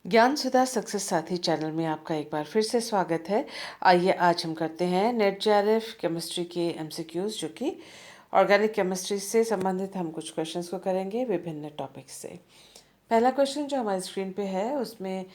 ज्ञान सुधा सक्सेस साथी चैनल में आपका एक बार फिर से स्वागत है। आइए आज हम करते हैं नेट जेआरएफ केमिस्ट्री के एमसीक्यूज, जो कि ऑर्गेनिक केमिस्ट्री से संबंधित हम कुछ क्वेश्चंस को करेंगे विभिन्न टॉपिक्स से। पहला क्वेश्चन जो हमारी स्क्रीन पे है उसमें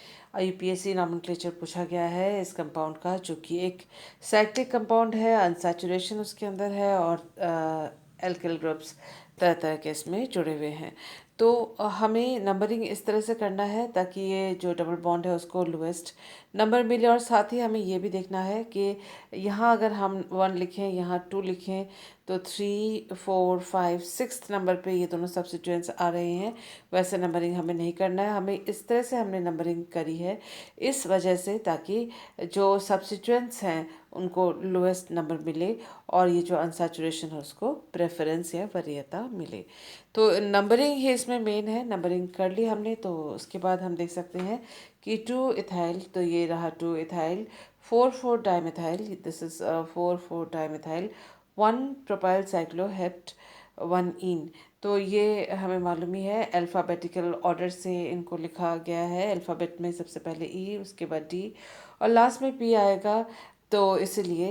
यूपीएससी नॉमेनक्लेचर पूछा गया है इस कंपाउंड का, जो कि एक साइक्लिक कंपाउंड है, अनसैचुरेशन उसके अंदर है और एल्किल ग्रुप्स तरह तरह के इसमें जुड़े हुए हैं। तो हमें नंबरिंग इस तरह से करना है ताकि ये जो डबल बॉन्ड है उसको लोएस्ट नंबर मिले, और साथ ही हमें ये भी देखना है कि यहाँ अगर हम 1 लिखें, यहाँ 2 लिखें, तो 3, 4, 5, 6 नंबर पे ये दोनों सब्स्टिट्यूएंट्स आ रहे हैं। वैसे नंबरिंग हमें नहीं करना है, हमें इस तरह से हमने नंबरिंग करी है इस वजह से ताकि जो सब्स्टिट्यूएंट्स हैं उनको लोएस्ट नंबर मिले और ये जो अनसैचुरेशन है उसको प्रेफरेंस या वरीयता मिले। तो नंबरिंग ही इसमें मेन है। नंबरिंग कर ली हमने, तो उसके बाद हम देख सकते हैं कि 2 इथाइल, तो ये रहा 2 ethyl, 4 dimethyl, this is 4 dimethyl, 1 propyl cyclohept, 1 ene. तो ये हमें मालूम ही है, अल्फ़ाबेटिकल ऑर्डर से इनको लिखा गया है। अल्फ़ाबेट में सबसे पहले ई, उसके बाद डी और लास्ट में पी आएगा। तो इसलिए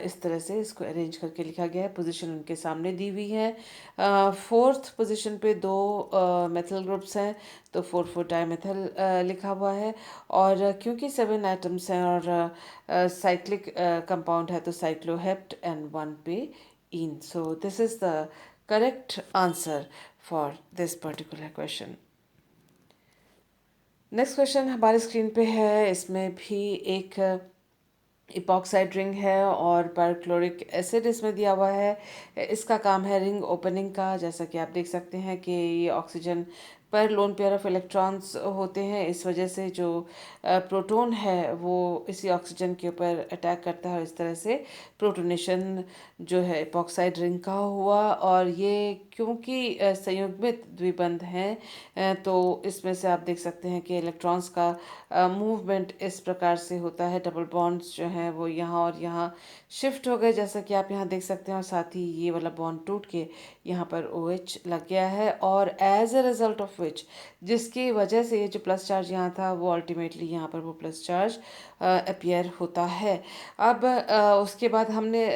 इस तरह से इसको अरेंज करके लिखा गया है। पोजीशन उनके सामने दी हुई है। फोर्थ पोजीशन पे 2 मेथल ग्रुप्स हैं, तो 4 डाइमेथल लिखा हुआ है। और क्योंकि 7 एटम्स हैं और साइक्लिक कंपाउंड है, तो साइक्लोहेप्ट एंड 1 पे ene. So this is the correct answer for this particular question. Next question हमारे स्क्रीन पे है, इसमें भी एक इपॉक्साइड रिंग है और परक्लोरिक एसिड इसमें दिया हुआ है। इसका काम है रिंग ओपनिंग का। जैसा कि आप देख सकते हैं कि ये ऑक्सीजन पर लोन पेयर ऑफ इलेक्ट्रॉन्स होते हैं, इस वजह से जो प्रोटॉन है वो इसी ऑक्सीजन के ऊपर अटैक करता है और इस तरह से प्रोटोनेशन जो है इपॉक्साइड रिंग का हुआ। और ये क्योंकि संयुग्मित द्विबंध हैं, तो इसमें से आप देख सकते हैं कि इलेक्ट्रॉन्स का मूवमेंट इस प्रकार से होता है। डबल बॉन्ड्स जो हैं वो यहाँ और यहाँ शिफ्ट हो गए, जैसा कि आप यहाँ देख सकते हैं, और साथ ही ये वाला बॉन्ड टूट के यहाँ पर OH लग गया है। और as a result of which, जिसकी वजह से ये जो प्लस चार्ज यहाँ था वो अल्टीमेटली यहाँ पर वो प्लस चार्ज अपीयर होता है। अब उसके बाद हमने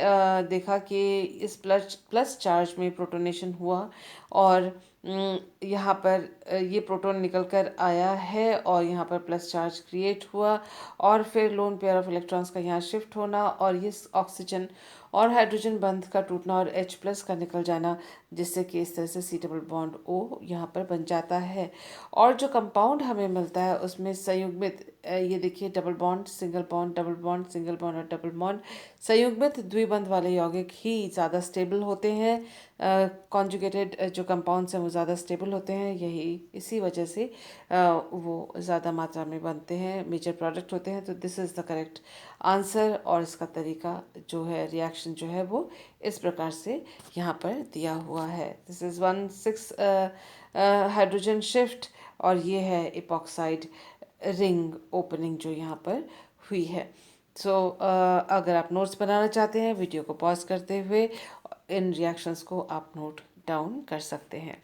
देखा कि इस प्लस चार्ज में प्रोटोनेशन हुआ और यहाँ पर ये प्रोटॉन निकल कर आया है और यहाँ पर प्लस चार्ज क्रिएट हुआ और फिर लोन पेयर ऑफ इलेक्ट्रॉन्स का यहाँ शिफ्ट होना और ये ऑक्सीजन और हाइड्रोजन बंध का टूटना और H+ का निकल जाना, जिससे कि इस तरह से C डबल बॉन्ड O यहाँ पर बन जाता है। और जो कंपाउंड हमें मिलता है उसमें संयुग्मित ये देखिए, double bond single bond, double bond single bond और डबल बॉन्ड, संयुग्मित द्विबंध वाले यौगिक ही ज़्यादा स्टेबल होते हैं। कॉन्जुगेटेड जो कंपाउंड्स हैं वो ज़्यादा स्टेबल होते हैं, यही इसी वजह से वो ज़्यादा मात्रा में बनते हैं, मेजर प्रोडक्ट होते हैं। तो this is the correct answer. और इसका तरीका जो है, रिएक्शन जो है वो इस प्रकार से यहाँ पर दिया हुआ है। दिस इज़ 1,6 हाइड्रोजन शिफ्ट और ये है इपॉक्साइड रिंग ओपनिंग जो यहाँ पर हुई है। सो अगर आप नोट्स बनाना चाहते हैं, वीडियो को पॉज करते हुए इन रिएक्शंस को आप नोट डाउन कर सकते हैं।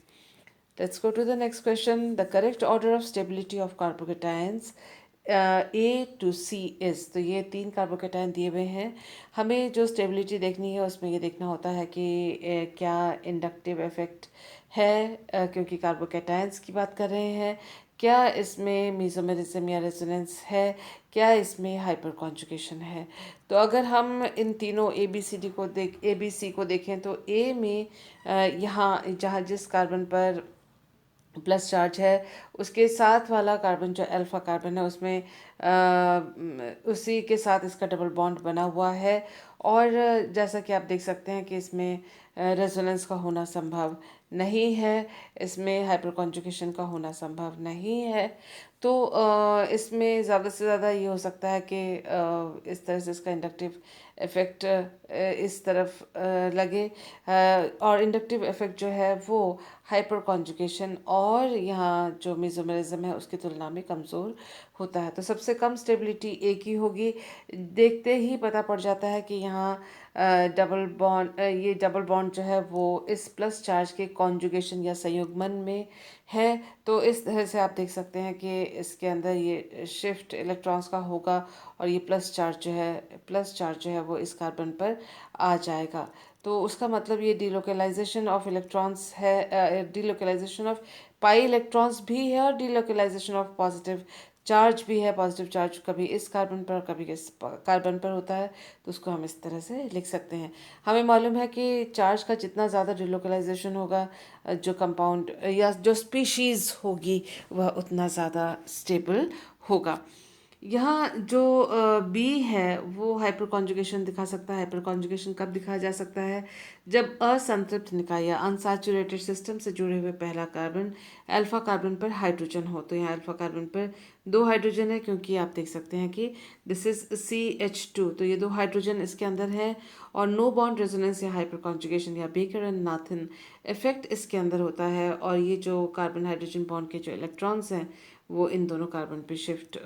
Let's go to the next question. The correct order of stability of carbocations A to C is, तो ये 3 कार्बोकेटायन दिए हुए हैं। हमें जो स्टेबिलिटी देखनी है उसमें ये देखना होता है कि क्या इंडक्टिव इफेक्ट है, क्योंकि कार्बोकेटायंस की बात कर रहे हैं। क्या इसमें मीज़ोमेरिज्म या रेजोनेंस है, क्या इसमें हाइपर कॉन्जुगेशन है। तो अगर हम इन तीनों ए बी सी को देखें, तो ए में यहाँ जहाँ जिस कार्बन पर प्लस चार्ज है उसके साथ वाला कार्बन जो अल्फा कार्बन है उसमें उसी के साथ इसका डबल बॉन्ड बना हुआ है। और जैसा कि आप देख सकते हैं कि इसमें रेजोनेंस का होना संभव नहीं है, इसमें हाइपर कॉन्जुगेशन का होना संभव नहीं है। तो इसमें ज़्यादा से ज़्यादा ये हो सकता है कि इस तरह से इसका इंडक्टिव इफ़ेक्ट इस तरफ लगे, और इंडक्टिव इफ़ेक्ट जो है वो हाइपर कॉन्जुगेशन और यहाँ जो मेसोमेरिज्म है उसकी तुलना में कमज़ोर होता है। तो सबसे कम स्टेबिलिटी ए की होगी। देखते ही पता पड़ जाता है कि यहाँ ये डबल बॉन्ड जो है वो इस प्लस चार्ज के कॉन्जुगेशन या संयुग्मन में है। तो इस तरह से आप देख सकते हैं कि इसके अंदर ये शिफ्ट इलेक्ट्रॉन्स का होगा और ये प्लस चार्ज जो है वो इस कार्बन पर आ जाएगा। तो उसका मतलब ये डिलोकलाइजेशन ऑफ इलेक्ट्रॉन्स है, डिलोकलाइजेशन ऑफ पाई इलेक्ट्रॉन्स भी है और डिलोकलाइजेशन ऑफ पॉजिटिव चार्ज भी है। पॉजिटिव चार्ज कभी इस कार्बन पर कभी इस कार्बन पर होता है, तो उसको हम इस तरह से लिख सकते हैं। हमें मालूम है कि चार्ज का जितना ज़्यादा डिलोकलाइजेशन होगा, जो कंपाउंड या जो स्पीशीज़ होगी वह उतना ज़्यादा स्टेबल होगा। यहाँ जो बी है वो हाइपर कॉन्जुगेशन दिखा सकता है। हाइपर कॉन्जुगेशन कब दिखाया जा सकता है? जब असंतृप्त निकाय या अनसैचुरेटेड सिस्टम से जुड़े हुए पहला कार्बन अल्फा कार्बन पर हाइड्रोजन हो। तो यहाँ अल्फा कार्बन पर दो हाइड्रोजन है, क्योंकि आप देख सकते हैं कि दिस इज CH2, तो ये दो हाइड्रोजन इसके अंदर है और नो बॉन्ड रेजोनेंस या हाइपर कॉन्जुगेशन या बेकर एंड नाथन इफेक्ट इसके अंदर होता है। और ये जो कार्बन हाइड्रोजन बॉन्ड के जो इलेक्ट्रॉन्स हैं वो इन दोनों कार्बन पे शिफ्ट,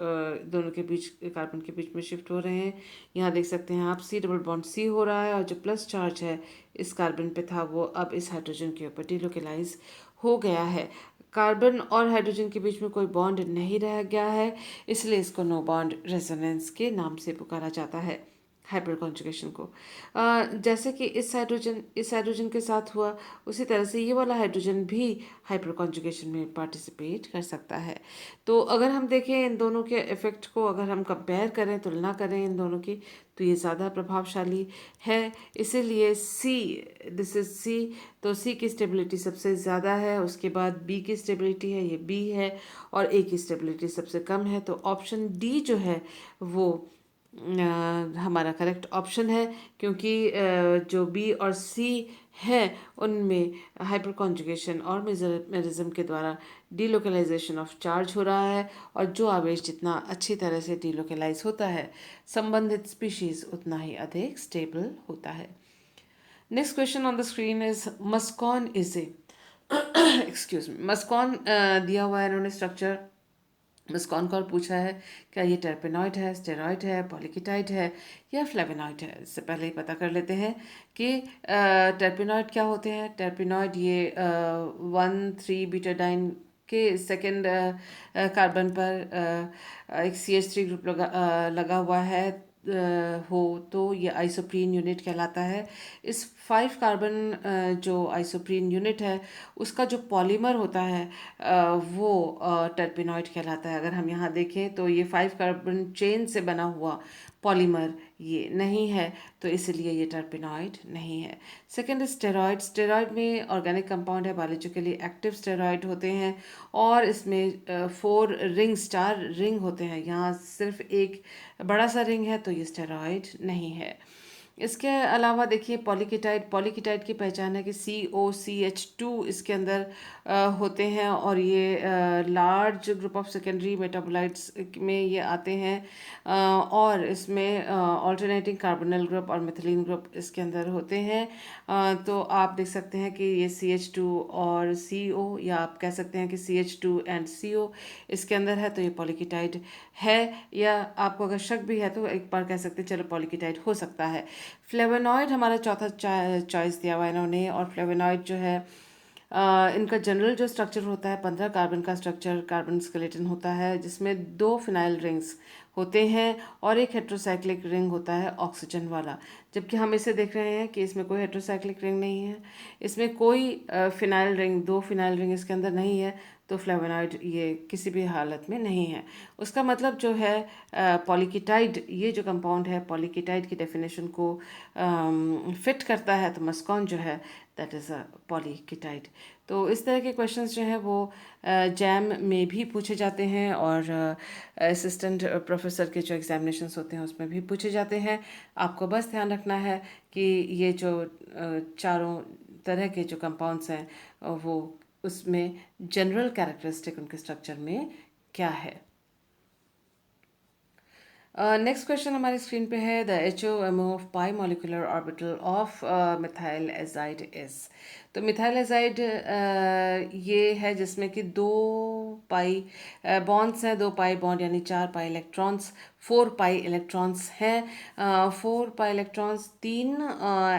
दोनों के बीच कार्बन के बीच में शिफ्ट हो रहे हैं। यहाँ देख सकते हैं आप C डबल बॉन्ड C हो रहा है और जो प्लस चार्ज है इस कार्बन पे था वो अब इस हाइड्रोजन के ऊपर डिलोकलाइज हो गया है। कार्बन और हाइड्रोजन के बीच में कोई बॉन्ड नहीं रह गया है, इसलिए इसको नो बॉन्ड रेजोनेंस के नाम से पुकारा जाता है, हाइपर कॉन्जुगेशन को। जैसे कि इस हाइड्रोजन के साथ हुआ, उसी तरह से ये वाला हाइड्रोजन भी हाइपर कॉन्जुगेशन में पार्टिसिपेट कर सकता है। तो अगर हम देखें इन दोनों के इफ़ेक्ट को, अगर हम कंपेयर करें, तुलना करें इन दोनों की, तो ये ज़्यादा प्रभावशाली है। इसीलिए दिस इज सी, तो सी की स्टेबिलिटी सबसे ज़्यादा है, उसके बाद बी की स्टेबिलिटी है, ये बी है, और ए की स्टेबिलिटी सबसे कम है। तो ऑप्शन डी जो है वो हमारा करेक्ट ऑप्शन है, क्योंकि जो बी और सी हैं उनमें हाइपर कॉन्जुगेशन और मेजरिज्म के द्वारा डीलोकलाइजेशन ऑफ चार्ज हो रहा है, और जो आवेश जितना अच्छी तरह से डीलोकलाइज होता है संबंधित स्पीशीज उतना ही अधिक स्टेबल होता है। Next question on the screen is muscone is a excuse me, muscone दिया हुआ है इन्होंने स्ट्रक्चर। मस्कॉन को और पूछा है क्या ये टर्पेनॉइड है, स्टेरॉइड है, पॉलीकेटाइड है या फ्लेवेनॉइड है। इससे पहले ही पता कर लेते हैं कि टर्पेनॉइड क्या होते हैं। टर्पेनॉइड ये 1,3-बीटाडाइन के सेकेंड कार्बन पर एक CH3 ग्रुप लगा हुआ है हो, तो ये आइसोप्रीन यूनिट कहलाता है। इस 5 कार्बन जो आइसोप्रीन यूनिट है उसका जो पॉलीमर होता है वो टर्पेनॉइड कहलाता है। अगर हम यहाँ देखें तो ये 5 कार्बन चेन से बना हुआ पॉलीमर ये नहीं है, तो इसलिए ये टर्पेनॉइड नहीं है। Second steroid. स्टेरॉइड में ऑर्गेनिक कंपाउंड है, बायोलॉजिकली एक्टिव स्टेरॉइड होते हैं और इसमें 4 रिंग होते हैं। यहाँ सिर्फ एक बड़ा सा रिंग है, तो ये स्टेरॉइड नहीं है। इसके अलावा देखिए पॉलीकेटाइड। पॉलीकेटाइड की पहचान है कि COCH2 इसके अंदर होते हैं और ये large group of secondary metabolites में ये आते हैं, और इसमें ऑल्टरनेटिंग कार्बोनिल ग्रुप और मिथिलीन ग्रुप इसके अंदर होते हैं। तो आप देख सकते हैं कि ये CH2 और CO, या आप कह सकते हैं कि CH2 एंड CO इसके अंदर है, तो ये पॉलीकेटाइड है। या आपको अगर शक भी है तो एक बार कह सकते हैं चलो पॉलीकेटाइड हो सकता है। फ्लेवोनॉइड हमारा चौथा चॉइस दिया हुआ है इन्होंने, और फ्लेवोनॉइड जो है इनका जनरल जो स्ट्रक्चर होता है 15 कार्बन का स्ट्रक्चर कार्बन स्केलेटन होता है, जिसमें 2 फिनाइल रिंग्स होते हैं और एक हेट्रोसाइक्लिक रिंग होता है ऑक्सीजन वाला। जबकि हम इसे देख रहे हैं कि इसमें कोई हेट्रोसाइक्लिक रिंग नहीं है, इसमें कोई फिनाइल रिंग, 2 फिनाइल रिंग इसके अंदर नहीं है, तो फ्लेवोनॉइड ये किसी भी हालत में नहीं है। उसका मतलब जो है पॉलीकेटाइड, ये जो कंपाउंड है पॉलीकेटाइड की डेफिनेशन को फिट करता है, तो मस्कॉन जो है दैट इज़ अ पॉलीकेटाइड। तो इस तरह के क्वेश्चंस जो हैं वो जैम में भी पूछे जाते हैं और असिस्टेंट प्रोफेसर के जो एग्जामिनेशंस होते हैं उसमें भी पूछे जाते हैं। आपको बस ध्यान रखना है कि ये जो चारों तरह के जो कंपाउंड्स हैं वो उसमें जनरल कैरेक्टरिस्टिक उनके स्ट्रक्चर में क्या है। नेक्स्ट क्वेश्चन हमारी स्क्रीन पे है the HOMO of pi molecular orbital of methyl azide is. तो मिथाइल एजाइड ये है जिसमें कि 2 पाई बॉन्ड्स हैं, 2 पाई बॉन्ड यानी 4 पाई इलेक्ट्रॉन्स, 4 पाई इलेक्ट्रॉन्स हैं। 4 पाई इलेक्ट्रॉन्स 3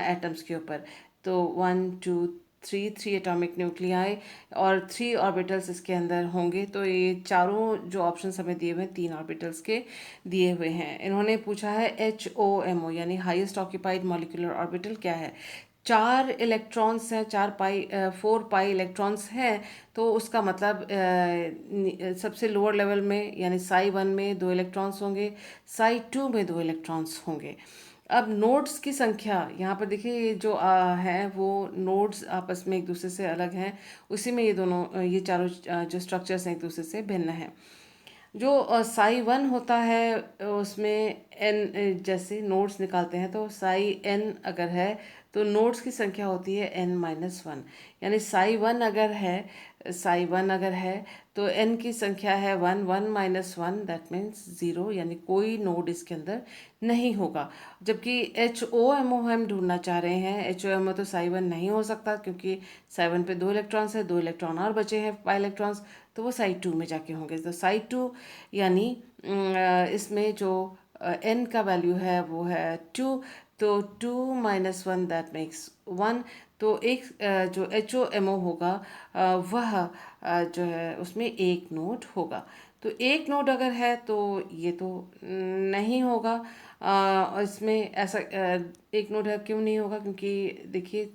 एटम्स के ऊपर, तो 1 2 थ्री एटॉमिक न्यूक्लियाई और 3 ऑर्बिटल्स इसके अंदर होंगे। तो ये चारों जो ऑप्शंस हमें दिए हुए हैं 3 ऑर्बिटल्स के दिए हुए हैं। इन्होंने पूछा है HOMO यानी हाईएस्ट ऑक्यूपाइड मॉलिक्यूलर ऑर्बिटल क्या है। 4 इलेक्ट्रॉन्स हैं, 4 पाई इलेक्ट्रॉन्स हैं, तो उसका मतलब सबसे लोअर लेवल में यानी साई 1 में 2 इलेक्ट्रॉन्स होंगे, साई 2 में 2 इलेक्ट्रॉन्स होंगे। अब नोड्स की संख्या यहाँ पर देखिए, ये जो है वो नोड्स आपस में एक दूसरे से अलग हैं, उसी में ये दोनों ये चारों जो स्ट्रक्चर्स हैं एक दूसरे से भिन्न हैं। जो साई 1 होता है उसमें एन जैसे नोड्स निकालते हैं, तो साई n अगर है तो नोड्स की संख्या होती है n-1, यानी साई 1 अगर है तो n की संख्या है 1 दैट मीन्स 0, यानी कोई नोड इसके अंदर नहीं होगा। जबकि HOMO हम ढूंढना चाह रहे हैं, HOMO तो साई 1 नहीं हो सकता क्योंकि साई 1 पे 2 इलेक्ट्रॉन्स है, 2 इलेक्ट्रॉन और बचे हैं पाई इलेक्ट्रॉन्स, तो वो साई 2 में जाके होंगे। तो साई 2 यानी इसमें जो n का वैल्यू है वो है 2, तो 2-1 दैट मेक्स 1। तो एक जो HOMO होगा वह जो है उसमें एक नोड होगा। तो एक नोड अगर है तो ये तो नहीं होगा। और इसमें ऐसा एक नोड है, क्यों नहीं होगा, क्योंकि देखिए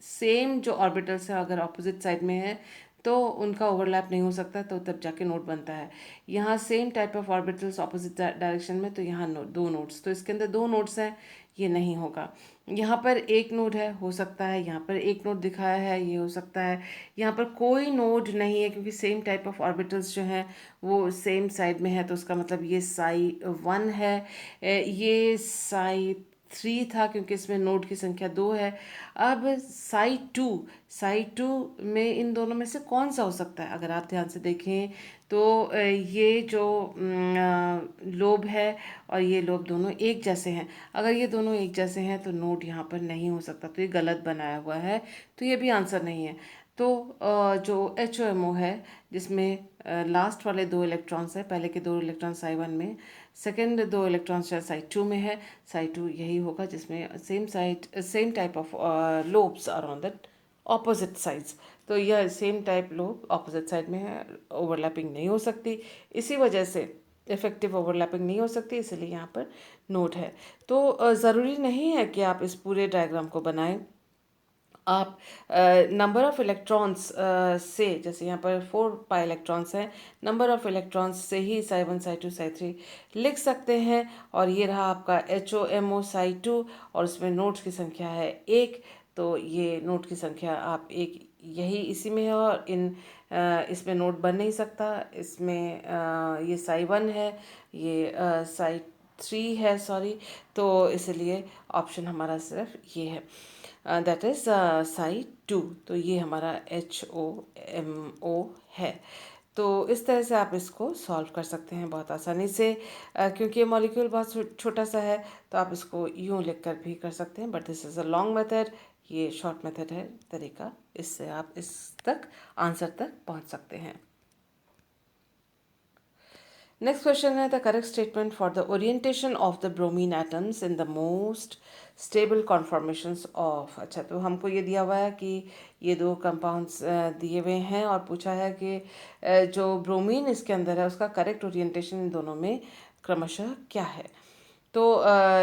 सेम जो ऑर्बिटल्स है अगर ऑपोजिट साइड में है तो उनका ओवरलैप नहीं हो सकता, तो तब जाके नोड बनता है। यहाँ same type of orbitals opposite direction में, तो यहाँ दो नोड्स, तो इसके अंदर 2 नोड्स हैं, ये नहीं होगा। यहाँ पर एक नोड है, हो सकता है, यहाँ पर एक नोड दिखाया है, ये हो सकता है। यहाँ पर कोई नोड नहीं है क्योंकि सेम टाइप ऑफ ऑर्बिटल्स जो हैं वो सेम साइड में है, तो उसका मतलब ये साई 1 है। ये साई 3 था क्योंकि इसमें नोड की संख्या 2 है। अब साई 2 में इन दोनों में से कौन सा हो सकता है, अगर आप ध्यान से देखें तो ये जो लोब है और ये लोब दोनों एक जैसे हैं। अगर ये दोनों एक जैसे हैं तो नोड यहाँ पर नहीं हो सकता, तो ये गलत बनाया हुआ है, तो ये भी आंसर नहीं है। तो जो HOMO है जिसमें लास्ट वाले 2 इलेक्ट्रॉन्स है, पहले के 2 इलेक्ट्रॉन साई 1 में, सेकंड 2 इलेक्ट्रॉन्स साई 2 में है, साई 2 यही होगा जिसमें same type of lobes are on the opposite sides. तो यह same type lobe opposite side में है, ओवरलैपिंग नहीं हो सकती, इसी वजह से इफेक्टिव ओवरलैपिंग नहीं हो सकती, इसलिए यहाँ पर नोट है। तो ज़रूरी नहीं है कि आप इस पूरे डायग्राम को बनाएं। आप नंबर ऑफ इलेक्ट्रॉन्स से, जैसे यहाँ पर 4 पाई इलेक्ट्रॉन्स हैं, नंबर ऑफ इलेक्ट्रॉन्स से ही साई 1 साई 2 साई 3 लिख सकते हैं। और ये रहा आपका HOMO साई 2 और उसमें नोड्स की संख्या है 1, तो ये नोड की संख्या आप एक यही इसी में है, और इसमें नोड बन नहीं सकता। इसमें ये साई 1 है, ये साई 3 है, सॉरी, तो इसलिए ऑप्शन हमारा सिर्फ ये है, दैट इज़ साई 2। तो ये हमारा HOMO है। तो इस तरह से आप इसको सॉल्व कर सकते हैं बहुत आसानी से, क्योंकि ये मॉलिक्यूल बहुत छोटा सा है, तो आप इसको यूँ लिख कर भी कर सकते हैं, but this is a long method, ये शॉर्ट मेथड है तरीका, इससे आप इस तक आंसर तक पहुंच सकते हैं। नेक्स्ट क्वेश्चन है the correct statement for the orientation of the bromine atoms in the most stable conformations of. अच्छा, तो हमको ये दिया हुआ है कि ये 2 कंपाउंड्स दिए हुए हैं और पूछा है कि जो ब्रोमीन इसके अंदर है उसका करेक्ट ओरिएंटेशन इन दोनों में क्रमशः क्या है। तो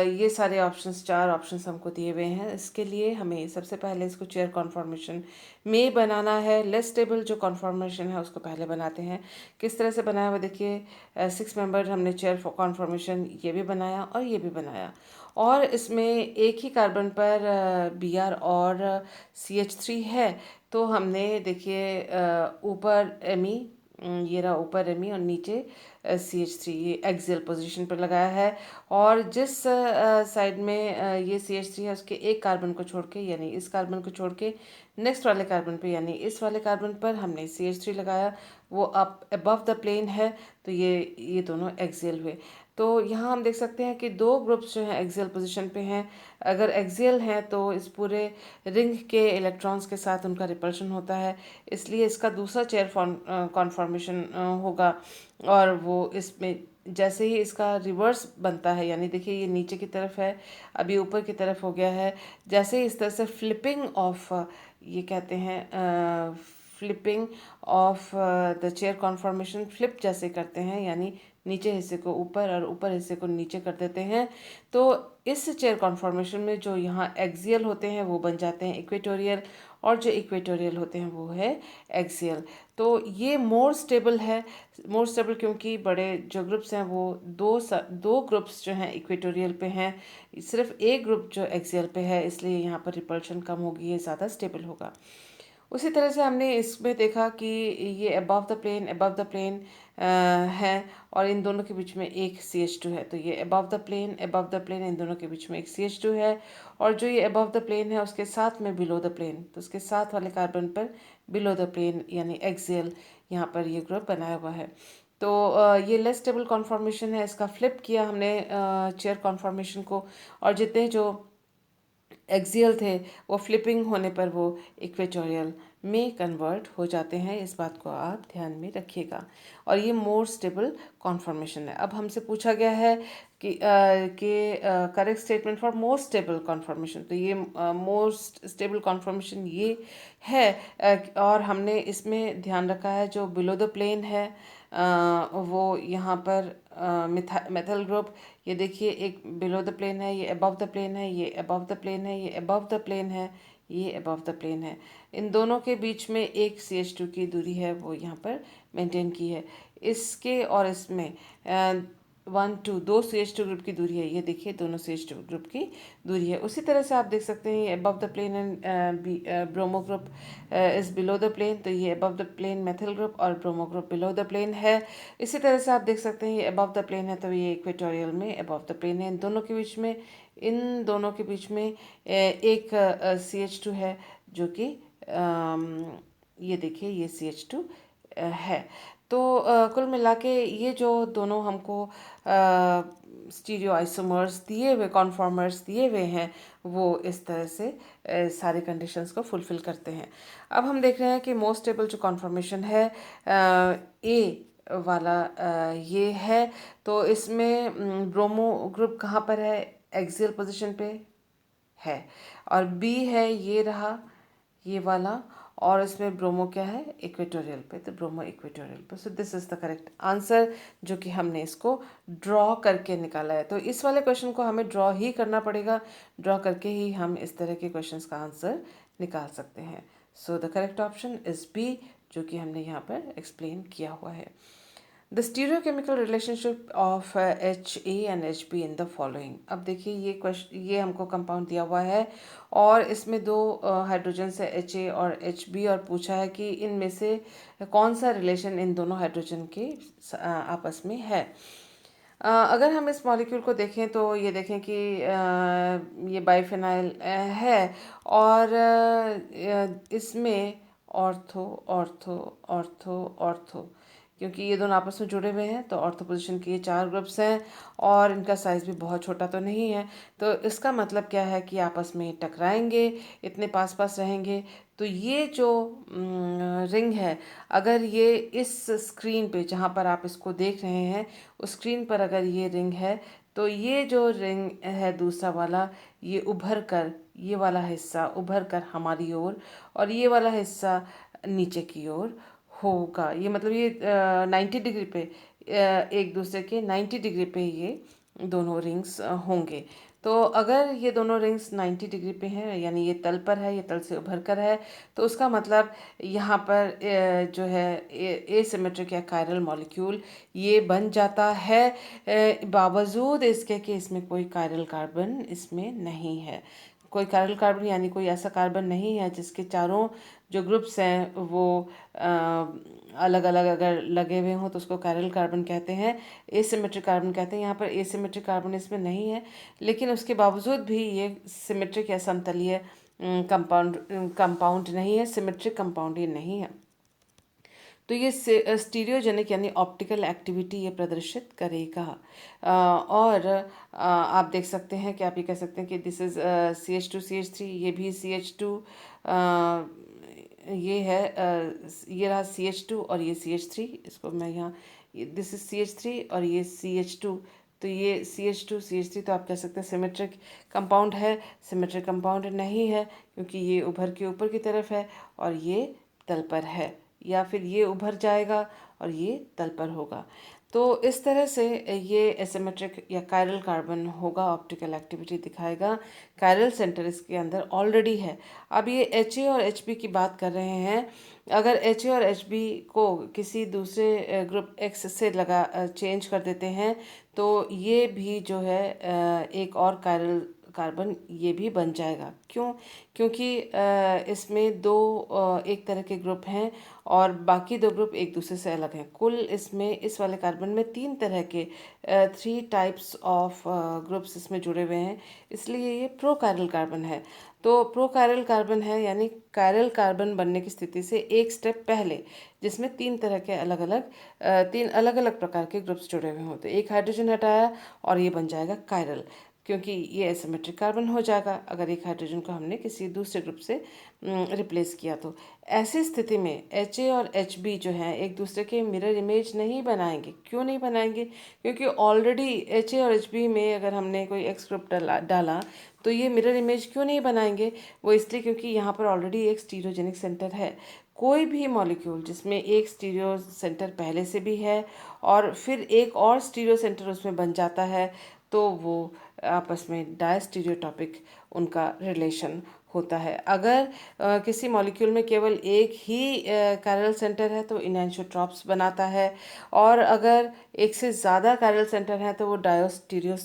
ये सारे ऑप्शंस 4 ऑप्शंस हमको दिए हुए हैं। इसके लिए हमें सबसे पहले इसको चेयर कॉन्फॉर्मेशन में बनाना है। लेस स्टेबल जो कॉन्फॉर्मेशन है उसको पहले बनाते हैं। किस तरह से बनाया हुआ देखिए, 6 मेंबर हमने चेयर कॉन्फॉर्मेशन ये भी बनाया और ये भी बनाया, और इसमें एक ही कार्बन पर Br और CH3 है। तो हमने देखिए ऊपर Me, ये रहा ऊपर Me और नीचे CH3, ये एक्सियल पोजीशन पर लगाया है। और जिस साइड में ये CH3 है उसके एक कार्बन को छोड़ के, यानी इस कार्बन को छोड़ के नेक्स्ट वाले कार्बन पे, यानी इस वाले कार्बन पर हमने CH3 लगाया, वो अप अबव द प्लेन है, तो ये दोनों एक्सियल हुए। तो यहाँ हम देख सकते हैं कि 2 ग्रुप्स जो हैं एक्सियल पोजीशन पे हैं। अगर एक्सियल हैं तो इस पूरे रिंग के इलेक्ट्रॉन्स के साथ उनका रिपल्शन होता है, इसलिए इसका दूसरा चेयर कॉन्फॉर्मेशन होगा। और वो इसमें जैसे ही इसका रिवर्स बनता है, यानी देखिए ये नीचे की तरफ है, अभी ऊपर की तरफ हो गया है, जैसे ही इस तरह से फ्लिपिंग ऑफ ये कहते हैं flipping of the chair conformation. Flip जैसे करते हैं, यानी नीचे हिस्से को ऊपर और ऊपर हिस्से को नीचे कर देते हैं। तो इस चेयर कॉन्फॉर्मेशन में जो यहाँ एक्सियल होते हैं वो बन जाते हैं इक्वेटोरियल, और जो इक्वेटोरियल होते हैं वो है एक्सियल। तो ये मोर स्टेबल है। मोर स्टेबल क्योंकि बड़े जो ग्रुप्स हैं वो दो ग्रुप्स जो हैं इक्वेटोरियल पे हैं, सिर्फ एक ग्रुप जो एक्सियल पे है, इसलिए यहाँ पर रिपल्शन कम होगी, ये ज़्यादा स्टेबल होगा। उसी तरह से हमने इसमें देखा कि ये अबव द प्लेन है, और इन दोनों के बीच में एक CH2 है। तो ये अबव द प्लेन इन दोनों के बीच में एक CH2 है, और जो ये अबव द प्लेन है उसके साथ में बिलो द प्लेन, तो उसके साथ वाले कार्बन पर बिलो द प्लेन यानी एक्सियल यहाँ पर ये ग्रुप बनाया हुआ है। तो ये लेस स्टेबल कॉन्फॉर्मेशन है। इसका फ्लिप किया हमने चेयर कॉन्फॉर्मेशन को, और जितने जो एक्सियल थे वो फ्लिपिंग होने पर वो इक्वेटोरियल में कन्वर्ट हो जाते हैं। इस बात को आप ध्यान में रखिएगा, और ये मोर स्टेबल कॉन्फॉर्मेशन है। अब हमसे पूछा गया है कि correct statement for most stable conformation. तो ये मोस्ट स्टेबल कॉन्फॉर्मेशन ये है, और हमने इसमें ध्यान रखा है जो बिलो द प्लेन है वो यहाँ पर मेथल ग्रुप, ये देखिए एक बिलो द प्लेन है, ये अबव द प्लेन है, ये अबव द प्लेन है, ये अबव द प्लेन है, ये अबव द प्लेन है। इन दोनों के बीच में एक CH2 की दूरी है वो यहाँ पर मेंटेन की है। इसके और इसमें 1 2 दो CH2 ग्रुप की दूरी है, ये देखिए दोनों CH2 ग्रुप की दूरी है। उसी तरह से आप देख सकते हैं ये above the plane and bromo group is below the plane, तो ये above the plane methyl group और bromo group below the plane है। इसी तरह से आप देख सकते हैं ये अबव द प्लेन है, तो ये इक्वेटोरियल में अबव द प्लेन है। इन दोनों के बीच में एक CH2 है, जो कि ये देखिए ये CH2 है। तो कुल मिला के ये जो दोनों हमको स्टीरियो आइसोमर्स दिए हुए, कॉन्फॉर्मर्स दिए हुए हैं, वो इस तरह से सारे कंडीशंस को फुलफिल करते हैं। अब हम देख रहे हैं कि मोस्ट स्टेबल जो कॉन्फॉर्मेशन है ए वाला ये है। तो इसमें ब्रोमो ग्रुप कहाँ पर है? एक्सियल पोजीशन पे है, और बी है ये रहा ये वाला, और इसमें ब्रोमो क्या है? इक्वेटोरियल पे, तो ब्रोमो इक्वेटोरियल पे। सो this is the correct answer, जो कि हमने इसको ड्रॉ करके निकाला है। तो इस वाले क्वेश्चन को हमें ड्रॉ ही करना पड़ेगा, ड्रॉ करके ही हम इस तरह के क्वेश्चंस का आंसर निकाल सकते हैं। So the correct option is B, जो कि हमने यहाँ पर एक्सप्लेन किया हुआ है। The stereochemical relationship of HA and HB in the following. अब देखिए ये क्वेश्चन, ये हमको कंपाउंड दिया हुआ है, और इसमें दो हाइड्रोजन है HA और HB, और पूछा है कि इनमें से कौन सा रिलेशन इन दोनों हाइड्रोजन के आपस में है। अगर हम इस मॉलिक्यूल को देखें तो ये देखें कि ये बाइफेनाइल है, और इसमें ऑर्थो ऑर्थो ऑर्थो ऑर्थो, क्योंकि ये दोनों आपस में जुड़े हुए हैं, तो ऑर्थो पोजीशन के ये 4 ग्रुप्स हैं, और इनका साइज़ भी बहुत छोटा तो नहीं है। तो इसका मतलब क्या है कि आपस में टकराएंगे, इतने पास पास रहेंगे। तो ये जो रिंग है, अगर ये इस स्क्रीन पे जहाँ पर आप इसको देख रहे हैं, उस स्क्रीन पर अगर ये रिंग है, तो ये जो रिंग है दूसरा वाला, ये उभर कर, ये वाला हिस्सा उभर कर हमारी ओर, और ये वाला हिस्सा नीचे की ओर होगा। ये मतलब ये 90 डिग्री पे एक दूसरे के 90 डिग्री पे ये दोनों रिंग्स होंगे। तो अगर ये दोनों रिंग्स 90 डिग्री पे हैं, यानी ये तल पर है, ये तल से उभर कर है, तो उसका मतलब यहाँ पर जो है एसिमेट्रिक या कायरल मॉलिक्यूल ये बन जाता है, बावजूद इसके कि इसमें कोई कायरल कार्बन इसमें नहीं है। कोई कायरल कार्बन यानी कोई ऐसा कार्बन नहीं है जिसके चारों जो ग्रुप्स हैं वो अलग अलग अगर लगे हुए हों तो उसको कायरल कार्बन कहते हैं, एसिमेट्रिक कार्बन कहते हैं। यहाँ पर एसिमेट्रिक कार्बन इसमें नहीं है, लेकिन उसके बावजूद भी ये सिमेट्रिक या समतलीय कंपाउंड नहीं है, सिमेट्रिक कंपाउंड ये नहीं है। तो ये स्टीरियोजेनिक यानी ऑप्टिकल एक्टिविटी ये प्रदर्शित करेगा। और आप देख सकते हैं कि आप ये कह सकते हैं कि दिस इज़ CH2CH3, ये भी CH2 ये है ये रहा CH2 और ये CH3। इसको मैं यहाँ, दिस इज CH3 और ये CH2, तो तो ये CH2 CH3 तो आप कह सकते हैं सिमेट्रिक कंपाउंड है। सिमेट्रिक कंपाउंड नहीं है क्योंकि ये उभर के ऊपर की तरफ है और ये तल पर है, या फिर ये उभर जाएगा और ये तल पर होगा। तो इस तरह से ये एसिमेट्रिक या कायरल कार्बन होगा, ऑप्टिकल एक्टिविटी दिखाएगा। कायरल सेंटर इसके अंदर ऑलरेडी है। अब ये HA और HB की बात कर रहे हैं। अगर HA और HB को किसी दूसरे ग्रुप X से चेंज कर देते हैं तो ये भी जो है एक और कायरल कार्बन ये भी बन जाएगा। क्यों? क्योंकि इसमें दो एक तरह के ग्रुप हैं और बाकी दो ग्रुप एक दूसरे से अलग हैं। कुल इसमें इस वाले कार्बन में 3 तरह के 3 टाइप्स ऑफ ग्रुप्स इसमें जुड़े हुए हैं, इसलिए ये प्रोकायरल कार्बन है। तो प्रोकायरल कार्बन है यानी कायरल कार्बन बनने की स्थिति से एक स्टेप पहले, जिसमें 3 तरह के तीन अलग अलग प्रकार के ग्रुप्स जुड़े हुए होते। एक हाइड्रोजन हटाया और ये बन जाएगा कायरल, क्योंकि ये एसिमेट्रिक कार्बन हो जाएगा अगर एक हाइड्रोजन को हमने किसी दूसरे ग्रुप से रिप्लेस किया तो। ऐसी स्थिति में HA और HB जो हैं एक दूसरे के मिरर इमेज नहीं बनाएंगे। क्यों नहीं बनाएंगे? क्योंकि ऑलरेडी HA और HB में अगर हमने कोई X ग्रुप डाला तो ये मिरर इमेज क्यों नहीं बनाएंगे? वो इसलिए क्योंकि यहाँ पर ऑलरेडी एक स्टीरियोजेनिक सेंटर है। कोई भी मॉलिक्यूल जिसमें एक स्टीरियो सेंटर पहले से भी है और फिर एक और स्टीरियो सेंटर उसमें बन जाता है तो वो आपस में डायस्टीरियोटॉपिक उनका रिलेशन होता है। अगर किसी मॉलिक्यूल में केवल एक ही कायरल सेंटर है तो इनैनिसोट्रॉप्स बनाता है, और अगर एक से ज़्यादा कायरल सेंटर है तो वो डायोस्टीरियो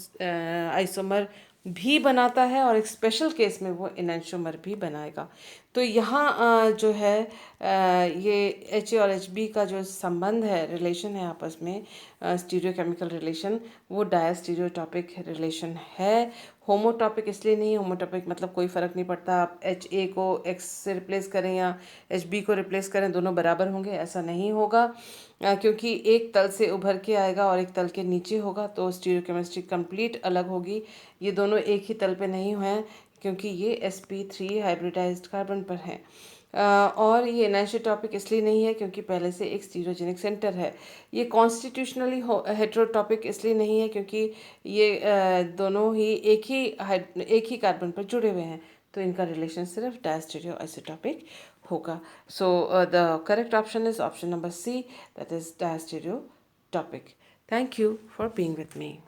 आइसोमर भी बनाता है, और एक स्पेशल केस में वो इनैनिसोमर भी बनाएगा। तो यहाँ जो है ये HA और HB का जो संबंध है, रिलेशन है आपस में, स्टीरियोकेमिकल रिलेशन, वो डायस्टीरियोटॉपिक रिलेशन है। होमोटॉपिक इसलिए नहीं, होमोटॉपिक मतलब कोई फ़र्क नहीं पड़ता आप HA को X से रिप्लेस करें या HB को रिप्लेस करें, दोनों बराबर होंगे, ऐसा नहीं होगा। क्योंकि एक तल से उभर के आएगा और एक तल के नीचे होगा तो स्टीरियोकेमिस्ट्री कंप्लीट अलग होगी। ये दोनों एक ही तल पे नहीं हैं क्योंकि ये sp3 हाइब्रिडाइज्ड कार्बन पर हैं। और ये एनिसोटॉपिक इसलिए नहीं है क्योंकि पहले से एक स्टीरियोजेनिक सेंटर है। ये कॉन्स्टिट्यूशनली हेटेरोटॉपिक इसलिए नहीं है क्योंकि ये दोनों ही एक ही कार्बन पर जुड़े हुए हैं, तो इनका रिलेशन सिर्फ डायस्टीरियो आइसोटॉपिक होगा। So the correct option is option number C, that is diastereotopic. Thank you for being with me.